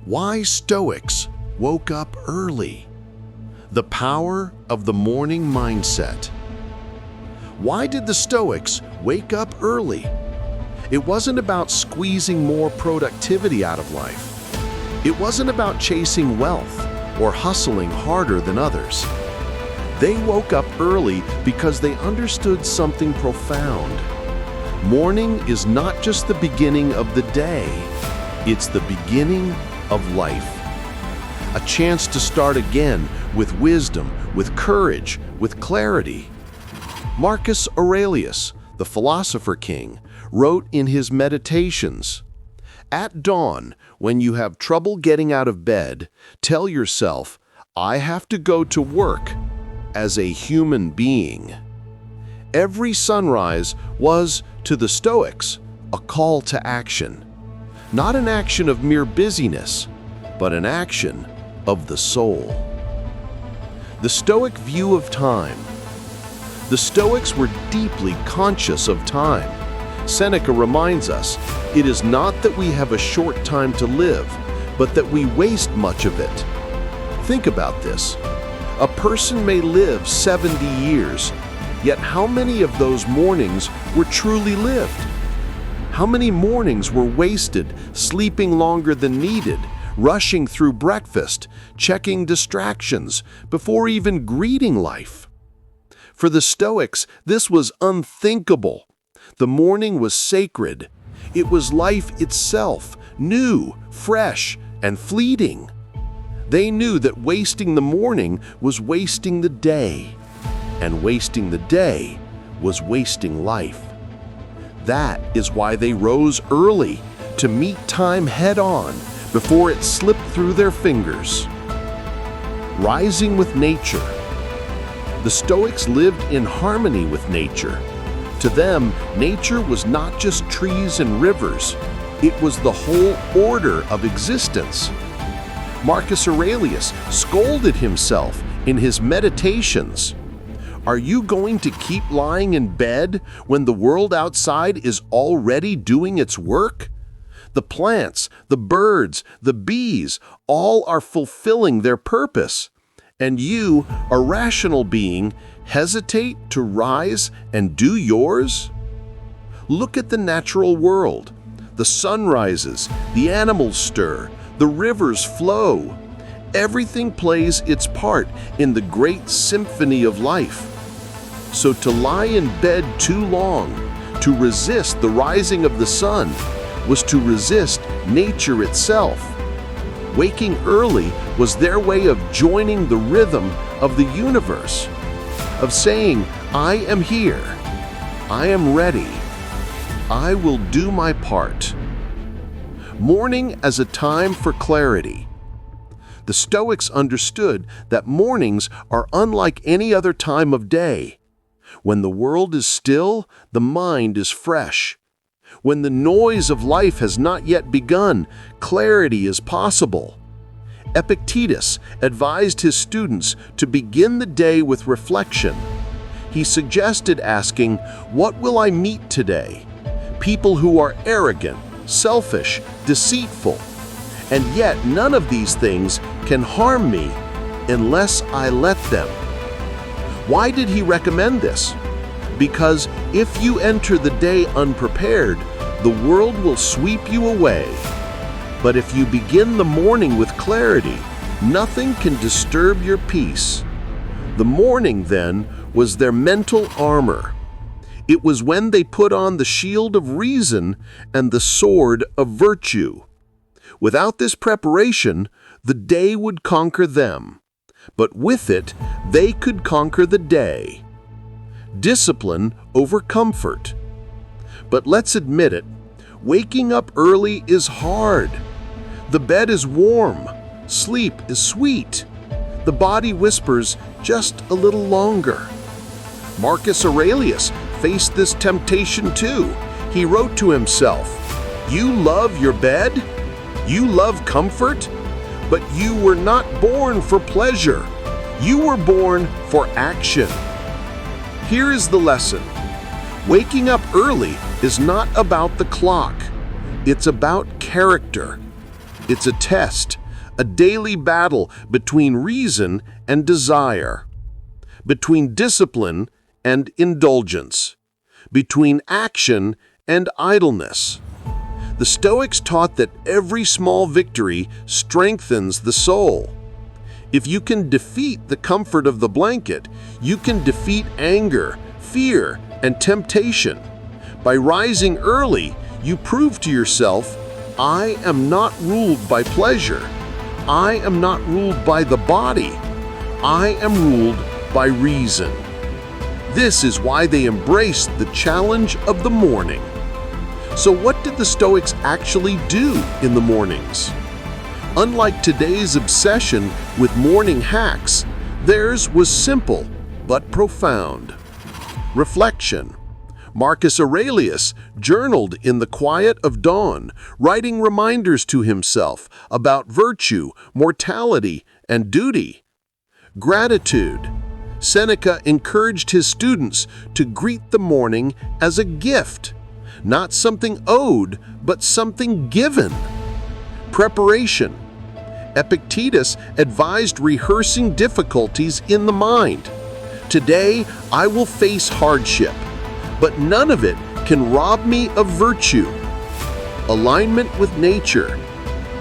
Why Stoics woke up early. The power of the morning mindset. Why did the Stoics wake up early? It wasn't about squeezing more productivity out of life. It wasn't about chasing wealth or hustling harder than others. They woke up early because they understood something profound. Morning is not just the beginning of the day, it's the beginning of life. A chance to start again with wisdom, with courage, with clarity. Marcus Aurelius, the philosopher king, wrote in his Meditations, "At dawn, when you have trouble getting out of bed, tell yourself, 'I have to go to work as a human being.'" Every sunrise was, to the Stoics, a call to action. Not an action of mere busyness, but an action of the soul. The Stoic view of time. The Stoics were deeply conscious of time. Seneca reminds us, it is not that we have a short time to live, but that we waste much of it. Think about this. A person may live 70 years, yet how many of those mornings were truly lived? How many mornings were wasted sleeping longer than needed, rushing through breakfast, checking distractions, before even greeting life? For the Stoics, this was unthinkable. The morning was sacred. It was life itself, new, fresh, and fleeting. They knew that wasting the morning was wasting the day, and wasting the day was wasting life. That is why they rose early, to meet time head-on before it slipped through their fingers. Rising with nature. The Stoics lived in harmony with nature. To them, nature was not just trees and rivers, it was the whole order of existence. Marcus Aurelius scolded himself in his Meditations. Are you going to keep lying in bed when the world outside is already doing its work? The plants, the birds, the bees, all are fulfilling their purpose. And you, a rational being, hesitate to rise and do yours? Look at the natural world. The sun rises, the animals stir, the rivers flow. Everything plays its part in the great symphony of life. So to lie in bed too long, to resist the rising of the sun, was to resist nature itself. Waking early was their way of joining the rhythm of the universe, of saying, I am here, I am ready, I will do my part. Morning as a time for clarity. The Stoics understood that mornings are unlike any other time of day. When the world is still, the mind is fresh. When the noise of life has not yet begun, clarity is possible. Epictetus advised his students to begin the day with reflection. He suggested asking, "What will I meet today?" People who are arrogant, selfish, deceitful. And yet none of these things can harm me unless I let them. Why did he recommend this? Because if you enter the day unprepared, the world will sweep you away. But if you begin the morning with clarity, nothing can disturb your peace. The morning, then, was their mental armor. It was when they put on the shield of reason and the sword of virtue. Without this preparation, the day would conquer them. But with it, they could conquer the day. Discipline over comfort. But let's admit it, waking up early is hard. The bed is warm, sleep is sweet. The body whispers just a little longer. Marcus Aurelius faced this temptation too. He wrote to himself, "You love your bed, you love comfort, but you were not born for pleasure. You were born for action." Here is the lesson. Waking up early is not about the clock. It's about character. It's a test, a daily battle between reason and desire, between discipline and indulgence, between action and idleness. The Stoics taught that every small victory strengthens the soul. If you can defeat the comfort of the blanket, you can defeat anger, fear, and temptation. By rising early, you prove to yourself, I am not ruled by pleasure. I am not ruled by the body. I am ruled by reason. This is why they embraced the challenge of the morning. So what did the Stoics actually do in the mornings? Unlike today's obsession with morning hacks, theirs was simple but profound. Reflection. Marcus Aurelius journaled in the quiet of dawn, writing reminders to himself about virtue, mortality, and duty. Gratitude. Seneca encouraged his students to greet the morning as a gift, not something owed, but something given. Preparation. Epictetus advised rehearsing difficulties in the mind. Today, I will face hardship, but none of it can rob me of virtue. Alignment with nature.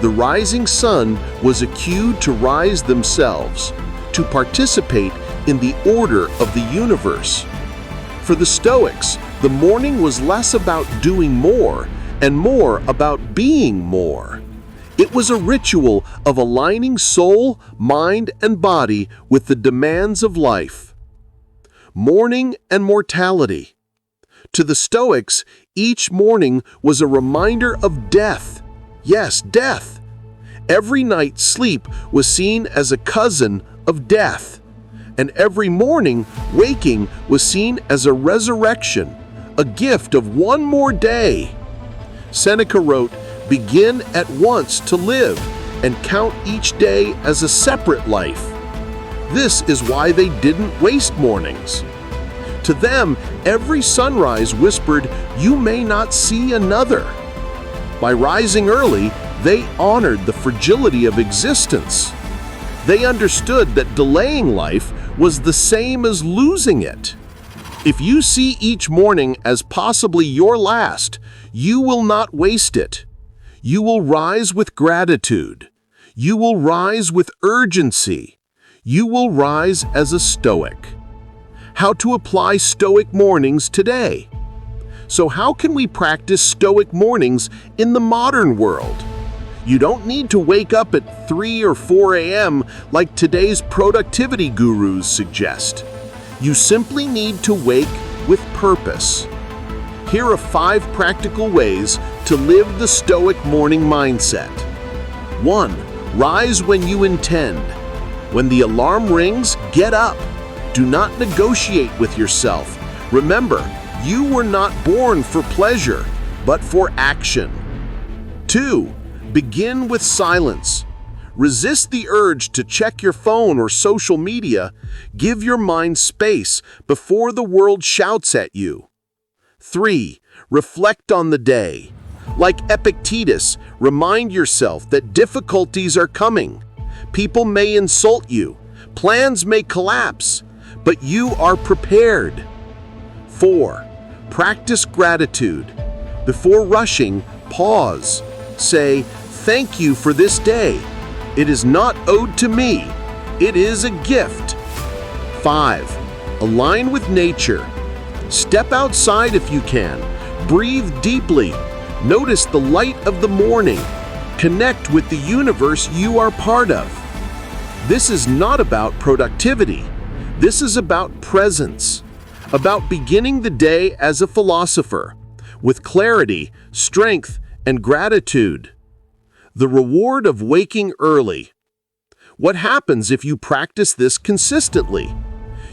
The rising sun was a cue to rise themselves, to participate in the order of the universe. For the Stoics, the morning was less about doing more and more about being more. It was a ritual of aligning soul, mind, and body with the demands of life. Morning and mortality. To the Stoics, each morning was a reminder of death. Yes, death. Every night's sleep was seen as a cousin of death, and every morning waking was seen as a resurrection, a gift of one more day. Seneca wrote, "Begin at once to live and count each day as a separate life." This is why they didn't waste mornings. To them, every sunrise whispered, "You may not see another." By rising early, they honored the fragility of existence. They understood that delaying life was the same as losing it. If you see each morning as possibly your last, you will not waste it. You will rise with gratitude. You will rise with urgency. You will rise as a Stoic. How to apply Stoic mornings today? So how can we practice Stoic mornings in the modern world? You don't need to wake up at 3 or 4 a.m. like today's productivity gurus suggest. You simply need to wake with purpose. Here are 5 practical ways to live the Stoic morning mindset. 1. Rise when you intend. When the alarm rings, get up. Do not negotiate with yourself. Remember, you were not born for pleasure, but for action. 2. Begin with silence. Resist the urge to check your phone or social media. Give your mind space before the world shouts at you. 3. Reflect on the day. Like Epictetus, remind yourself that difficulties are coming. People may insult you. Plans may collapse, but you are prepared. 4. Practice gratitude. Before rushing, pause. Say, "Thank you for this day. It is not owed to me. It is a gift." 5. Align with nature. Step outside if you can. Breathe deeply. Notice the light of the morning. Connect with the universe you are part of. This is not about productivity. This is about presence, about beginning the day as a philosopher, with clarity, strength, and gratitude. The reward of waking early. What happens if you practice this consistently?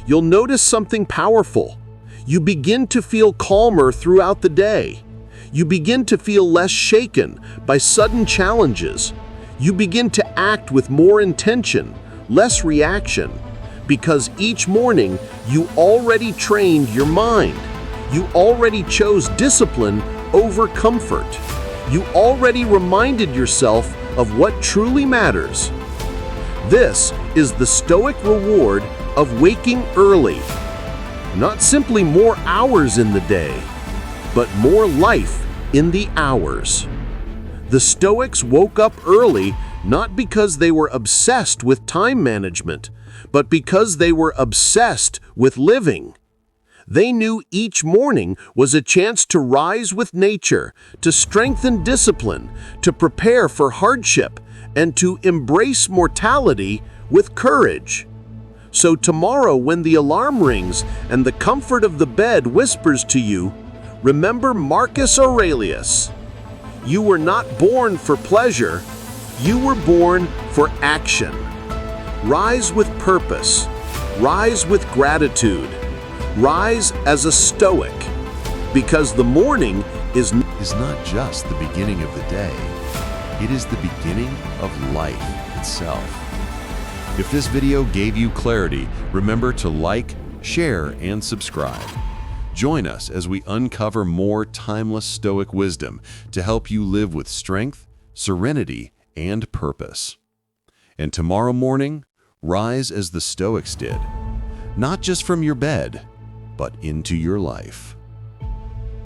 You'll notice something powerful. You begin to feel calmer throughout the day. You begin to feel less shaken by sudden challenges. You begin to act with more intention, less reaction, because each morning you already trained your mind. You already chose discipline over comfort. You already reminded yourself of what truly matters. This is the Stoic reward of waking early. Not simply more hours in the day, but more life in the hours. The Stoics woke up early not because they were obsessed with time management, but because they were obsessed with living. They knew each morning was a chance to rise with nature, to strengthen discipline, to prepare for hardship, and to embrace mortality with courage. So tomorrow, when the alarm rings and the comfort of the bed whispers to you, remember Marcus Aurelius. You were not born for pleasure, you were born for action. Rise with purpose, rise with gratitude, rise as a Stoic, because the morning is not just the beginning of the day, it is the beginning of life itself. If this video gave you clarity, remember to like, share, and subscribe. Join us as we uncover more timeless Stoic wisdom to help you live with strength, serenity, and purpose. And tomorrow morning, rise as the Stoics did, not just from your bed, but into your life.